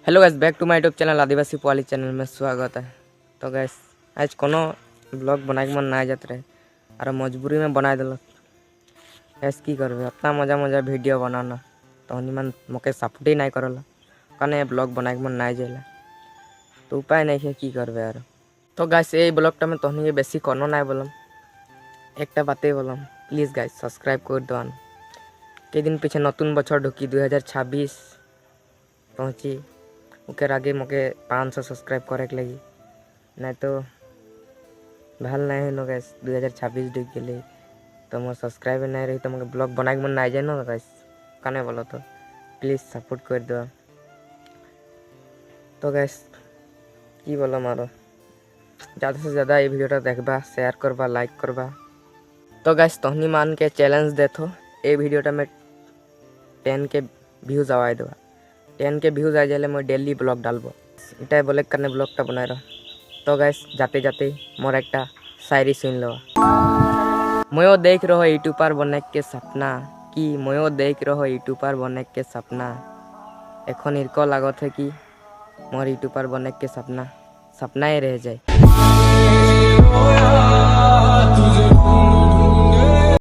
Hello guys, back to my YouTube channel Adivasi Powali channel में स्वागत है। तो गैस आज कोनो ब्लॉग बनाए के मन ना जात रहे और मजबूरी में बना दिल। गैस की करबे, अपना मजा मजा वीडियो बनाना तो हनी मन मोके सपोर्ट ही नहीं करला। कने ब्लॉग बनाए के मन ना जाला तो उपाय नहीं है की करबे यार। तो गैस ये ब्लॉगटा में तो हनी बेसी कोनो नहीं बोलम, एक बातें बोलम, प्लीज गैस सब्सक्राइब कर दो। कई दिन पीछे नतून बछर ढुकी 2026 पहुँची ओकर आगे मोके 500 सब्सक्राइब करे के लगी, नहीं तो भल नहीं है नो गैस। 2026 ढुक गए तो मोर सब्सक्राइब नहीं रही तो मोके ब्लॉग बनाए के मन नहीं जाए ना गैस। कने बोलो तो प्लीज सपोर्ट कर दो। तो गैस की बोलो मारो, ज़्यादा से ज़्यादा ये वीडियोटा देखबा, शेयर करबा, लाइक करबा। तो गैस तहनी मान के चैलेंज देथो ये वीडियोटा में 10 के व्यूज आवाई देवा। 10 के व्यूज आ जाए मैं डेली ब्लॉग डालबो, इटाई बोले करने ब्लॉगटा बनाए रहो। तो गैस जाते जाते मोर एक शायरी सुन लो। मयो देख रहो यूट्यूबर बने के सपना, कि मयो देख रहो यूट्यूबर बने के सपना। एखन इरको लागत है कि मोर यूट्यूबर बने के सपना सपना ही रह जाए।